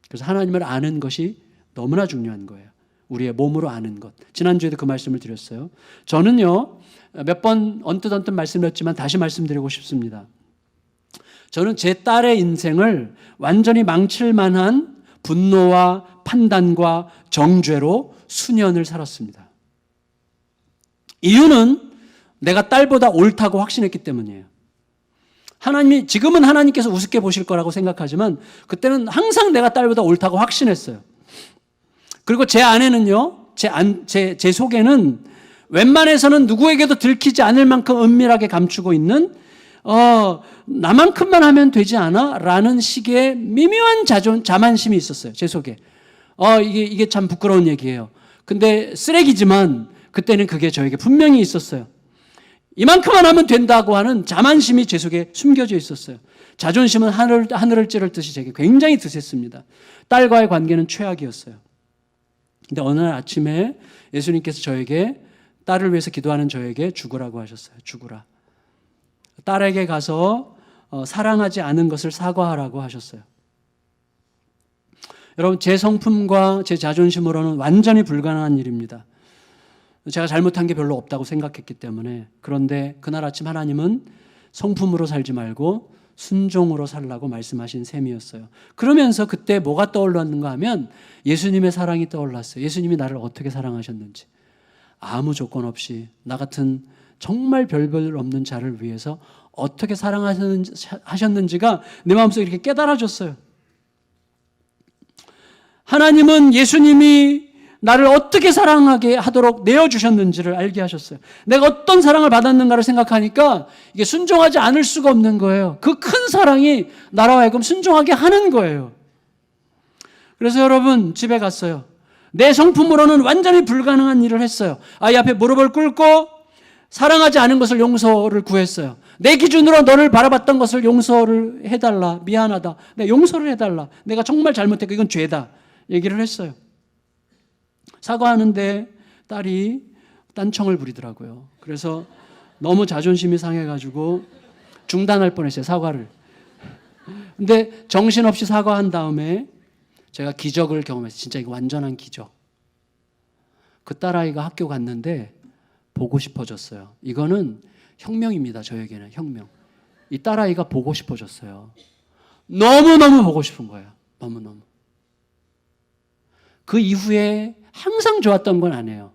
그래서 하나님을 아는 것이 너무나 중요한 거예요. 우리의 몸으로 아는 것. 지난주에도 그 말씀을 드렸어요. 저는요, 몇 번 언뜻 말씀드렸지만 다시 말씀드리고 싶습니다. 저는 제 딸의 인생을 완전히 망칠 만한 분노와 판단과 정죄로 수년을 살았습니다. 이유는 내가 딸보다 옳다고 확신했기 때문이에요. 지금은 하나님께서 우습게 보실 거라고 생각하지만 그때는 항상 내가 딸보다 옳다고 확신했어요. 그리고 제 안에는요, 제 속에는 웬만해서는 누구에게도 들키지 않을 만큼 은밀하게 감추고 있는 나만큼만 하면 되지 않아? 라는 식의 미묘한 자만심이 있었어요. 제 속에. 이게 참 부끄러운 얘기예요. 근데 쓰레기지만 그때는 그게 저에게 분명히 있었어요. 이만큼만 하면 된다고 하는 자만심이 제 속에 숨겨져 있었어요. 자존심은 하늘을 찌를 듯이 제게 굉장히 드셌습니다. 딸과의 관계는 최악이었어요. 근데 어느 날 아침에 예수님께서 저에게 딸을 위해서 기도하는 저에게 죽으라고 하셨어요. 죽으라. 딸에게 가서 사랑하지 않은 것을 사과하라고 하셨어요. 여러분 제 성품과 제 자존심으로는 완전히 불가능한 일입니다. 제가 잘못한 게 별로 없다고 생각했기 때문에. 그런데 그날 아침 하나님은 성품으로 살지 말고 순종으로 살라고 말씀하신 셈이었어요. 그러면서 그때 뭐가 떠올랐는가 하면 예수님의 사랑이 떠올랐어요. 예수님이 나를 어떻게 사랑하셨는지. 아무 조건 없이 나 같은 정말 별별 없는 자를 위해서 어떻게 사랑하셨는지가 내 마음속에 이렇게 깨달아졌어요. 하나님은 예수님이 나를 어떻게 사랑하게 하도록 내어주셨는지를 알게 하셨어요. 내가 어떤 사랑을 받았는가를 생각하니까 이게 순종하지 않을 수가 없는 거예요. 그 큰 사랑이 나로 하여금 순종하게 하는 거예요. 그래서 여러분 집에 갔어요. 내 성품으로는 완전히 불가능한 일을 했어요. 아이 앞에 무릎을 꿇고 사랑하지 않은 것을 용서를 구했어요. 내 기준으로 너를 바라봤던 것을 용서를 해달라. 미안하다. 내 용서를 해달라. 내가 정말 잘못했고 이건 죄다. 얘기를 했어요. 사과하는데 딸이 딴청을 부리더라고요. 그래서 너무 자존심이 상해가지고 중단할 뻔했어요. 사과를. 근데 정신없이 사과한 다음에 제가 기적을 경험했어요. 진짜 이거 완전한 기적. 그 딸아이가 학교 갔는데 보고 싶어졌어요. 이거는 혁명입니다. 저에게는 혁명. 이 딸아이가 보고 싶어졌어요. 너무너무 보고 싶은 거예요. 너무너무. 그 이후에 항상 좋았던 건 아니에요.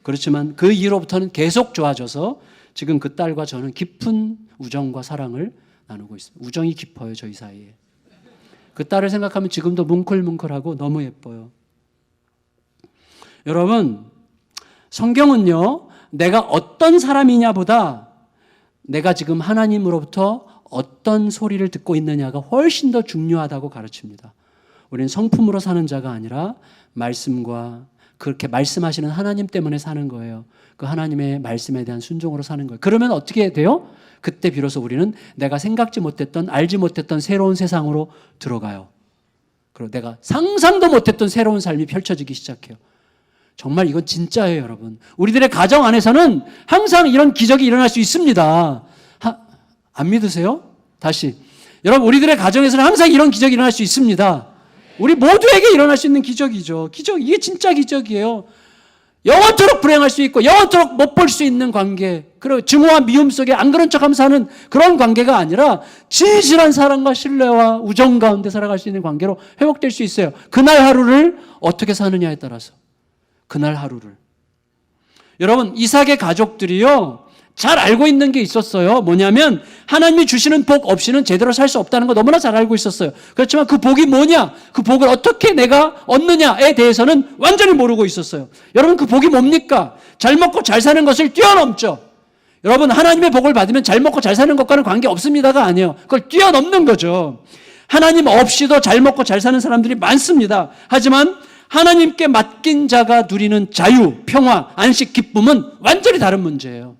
그렇지만 그 이후로부터는 계속 좋아져서 지금 그 딸과 저는 깊은 우정과 사랑을 나누고 있습니다. 우정이 깊어요. 저희 사이에. 그 딸을 생각하면 지금도 뭉클뭉클하고 너무 예뻐요. 여러분, 성경은요, 내가 어떤 사람이냐보다 내가 지금 하나님으로부터 어떤 소리를 듣고 있느냐가 훨씬 더 중요하다고 가르칩니다. 우리는 성품으로 사는 자가 아니라 말씀과 그렇게 말씀하시는 하나님 때문에 사는 거예요. 그 하나님의 말씀에 대한 순종으로 사는 거예요. 그러면 어떻게 돼요? 그때 비로소 우리는 내가 생각지 못했던, 알지 못했던 새로운 세상으로 들어가요. 그리고 내가 상상도 못했던 새로운 삶이 펼쳐지기 시작해요. 정말 이건 진짜예요, 여러분. 우리들의 가정 안에서는 항상 이런 기적이 일어날 수 있습니다. 안 믿으세요? 다시. 여러분, 우리들의 가정에서는 항상 이런 기적이 일어날 수 있습니다. 우리 모두에게 일어날 수 있는 기적이죠. 기적, 이게 진짜 기적이에요. 영원토록 불행할 수 있고 영원토록 못 볼 수 있는 관계, 그리고 증오와 미움 속에 안 그런 척하면서 사는 그런 관계가 아니라 진실한 사랑과 신뢰와 우정 가운데 살아갈 수 있는 관계로 회복될 수 있어요. 그날 하루를 어떻게 사느냐에 따라서. 그날 하루를. 여러분, 이삭의 가족들이요, 잘 알고 있는 게 있었어요. 뭐냐면 하나님이 주시는 복 없이는 제대로 살 수 없다는 거 너무나 잘 알고 있었어요. 그렇지만 그 복이 뭐냐, 그 복을 어떻게 내가 얻느냐에 대해서는 완전히 모르고 있었어요. 여러분, 그 복이 뭡니까? 잘 먹고 잘 사는 것을 뛰어넘죠. 여러분, 하나님의 복을 받으면 잘 먹고 잘 사는 것과는 관계없습니다가 아니에요. 그걸 뛰어넘는 거죠. 하나님 없이도 잘 먹고 잘 사는 사람들이 많습니다. 하지만 하나님께 맡긴 자가 누리는 자유, 평화, 안식, 기쁨은 완전히 다른 문제예요.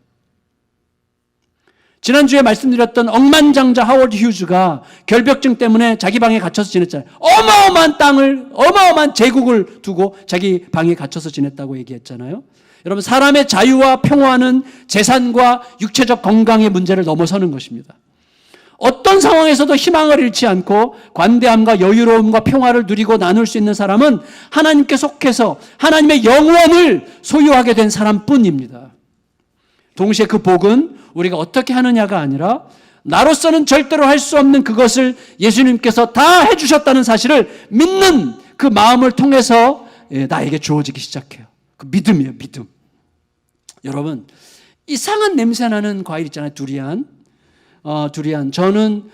지난주에 말씀드렸던 억만장자 하워드 휴즈가 결벽증 때문에 자기 방에 갇혀서 지냈잖아요. 어마어마한 땅을, 어마어마한 제국을 두고 자기 방에 갇혀서 지냈다고 얘기했잖아요. 여러분, 사람의 자유와 평화는 재산과 육체적 건강의 문제를 넘어서는 것입니다. 어떤 상황에서도 희망을 잃지 않고 관대함과 여유로움과 평화를 누리고 나눌 수 있는 사람은 하나님께 속해서 하나님의 영원을 소유하게 된 사람뿐입니다. 동시에 그 복은 우리가 어떻게 하느냐가 아니라 나로서는 절대로 할 수 없는 그것을 예수님께서 다 해주셨다는 사실을 믿는 그 마음을 통해서 나에게 주어지기 시작해요. 그 믿음이에요, 믿음. 여러분, 이상한 냄새나는 과일 있잖아요, 두리안. 두리안. 저는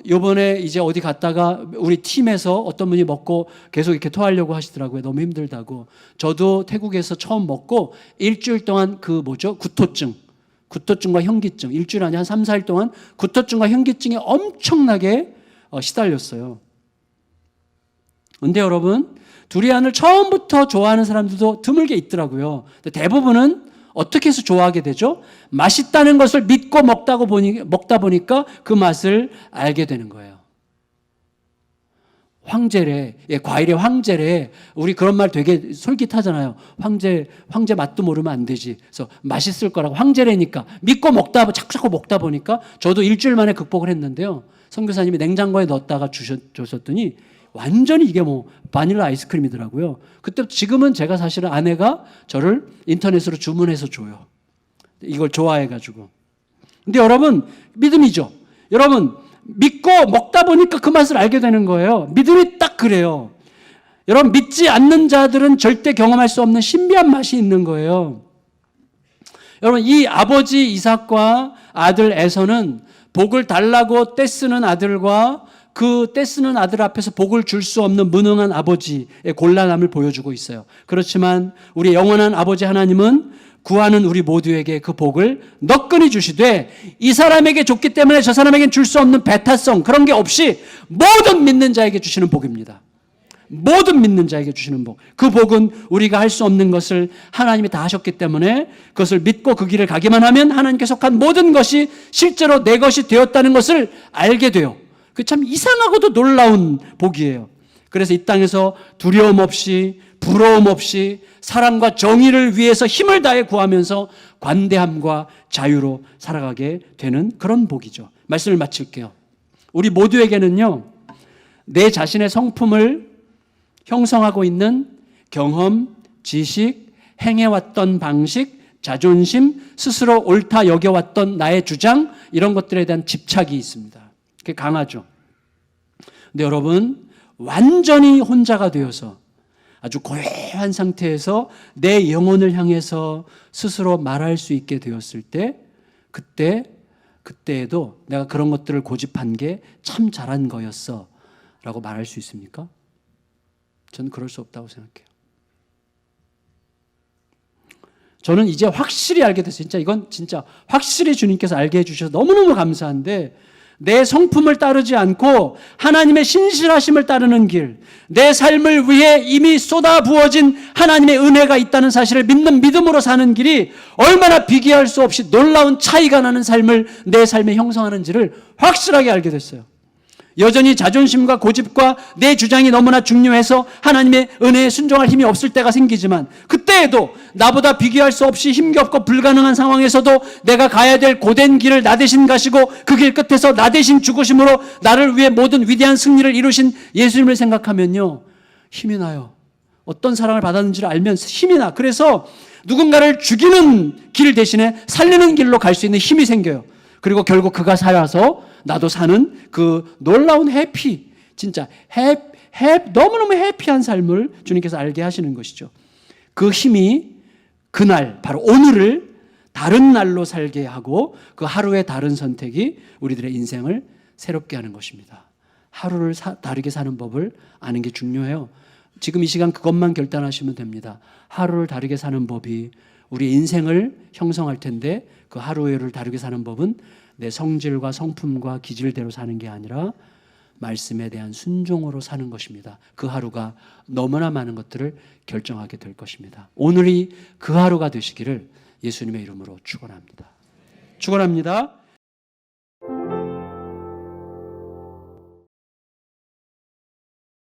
요번에 이제 어디 갔다가 우리 팀에서 어떤 분이 먹고 계속 이렇게 토하려고 하시더라고요. 너무 힘들다고. 저도 태국에서 처음 먹고 일주일 동안 구토증과 현기증, 일주일 안에 한 3, 4일 동안 구토증과 현기증에 엄청나게 시달렸어요. 근데 여러분, 두리안을 처음부터 좋아하는 사람들도 드물게 있더라고요. 근데 대부분은 어떻게 해서 좋아하게 되죠? 맛있다는 것을 믿고 먹다 보니까 그 맛을 알게 되는 거예요. 황제래, 과일의 황제래. 우리 그런 말 되게 솔깃하잖아요. 황제 맛도 모르면 안 되지. 그래서 맛있을 거라고 황제래니까 믿고 자꾸 먹다 보니까 저도 일주일 만에 극복을 했는데요. 선교사님이 냉장고에 넣었다가 주셨더니 완전히 이게 바닐라 아이스크림이더라고요. 그때 지금은 제가 사실은 아내가 저를 인터넷으로 주문해서 줘요. 이걸 좋아해가지고. 근데 여러분, 믿음이죠. 여러분, 믿고 먹다 보니까 그 맛을 알게 되는 거예요. 믿음이 딱 그래요. 여러분, 믿지 않는 자들은 절대 경험할 수 없는 신비한 맛이 있는 거예요. 여러분, 이 아버지 이삭과 아들 에서는 복을 달라고 떼쓰는 아들과 그 떼쓰는 아들 앞에서 복을 줄 수 없는 무능한 아버지의 곤란함을 보여주고 있어요. 그렇지만 우리 영원한 아버지 하나님은 구하는 우리 모두에게 그 복을 너끈히 주시되 이 사람에게 줬기 때문에 저 사람에게는 줄 수 없는 배타성, 그런 게 없이 모든 믿는 자에게 주시는 복입니다. 모든 믿는 자에게 주시는 복. 그 복은 우리가 할 수 없는 것을 하나님이 다 하셨기 때문에 그것을 믿고 그 길을 가기만 하면 하나님께 속한 모든 것이 실제로 내 것이 되었다는 것을 알게 돼요. 그 참 이상하고도 놀라운 복이에요. 그래서 이 땅에서 두려움 없이, 부러움 없이 사랑과 정의를 위해서 힘을 다해 구하면서 관대함과 자유로 살아가게 되는 그런 복이죠. 말씀을 마칠게요. 우리 모두에게는요, 내 자신의 성품을 형성하고 있는 경험, 지식, 행해왔던 방식, 자존심, 스스로 옳다 여겨왔던 나의 주장, 이런 것들에 대한 집착이 있습니다. 그게 강하죠. 근데 여러분, 완전히 혼자가 되어서 아주 고요한 상태에서 내 영혼을 향해서 스스로 말할 수 있게 되었을 때, 그때에도 내가 그런 것들을 고집한 게 참 잘한 거였어 라고 말할 수 있습니까? 저는 그럴 수 없다고 생각해요. 저는 이제 확실히 알게 됐어요. 이건 진짜 확실히 주님께서 알게 해주셔서 너무너무 감사한데, 내 성품을 따르지 않고 하나님의 신실하심을 따르는 길, 내 삶을 위해 이미 쏟아 부어진 하나님의 은혜가 있다는 사실을 믿는 믿음으로 사는 길이 얼마나 비교할 수 없이 놀라운 차이가 나는 삶을 내 삶에 형성하는지를 확실하게 알게 됐어요. 여전히 자존심과 고집과 내 주장이 너무나 중요해서 하나님의 은혜에 순종할 힘이 없을 때가 생기지만, 그때에도 나보다 비교할 수 없이 힘겹고 불가능한 상황에서도 내가 가야 될 고된 길을 나 대신 가시고 그 길 끝에서 나 대신 죽으심으로 나를 위해 모든 위대한 승리를 이루신 예수님을 생각하면요, 힘이 나요. 어떤 사랑을 받았는지를 알면 힘이 나. 그래서 누군가를 죽이는 길 대신에 살리는 길로 갈 수 있는 힘이 생겨요. 그리고 결국 그가 살아서 나도 사는 그 놀라운 해피, 진짜 너무너무 해피한 삶을 주님께서 알게 하시는 것이죠. 그 힘이 그날, 바로 오늘을 다른 날로 살게 하고 그 하루의 다른 선택이 우리들의 인생을 새롭게 하는 것입니다. 하루를 다르게 사는 법을 아는 게 중요해요. 지금 이 시간 그것만 결단하시면 됩니다. 하루를 다르게 사는 법이 우리 인생을 형성할 텐데, 그 하루를 다르게 사는 법은 내 성질과 성품과 기질대로 사는 게 아니라 말씀에 대한 순종으로 사는 것입니다. 그 하루가 너무나 많은 것들을 결정하게 될 것입니다. 오늘이 그 하루가 되시기를 예수님의 이름으로 축원합니다. 축원합니다.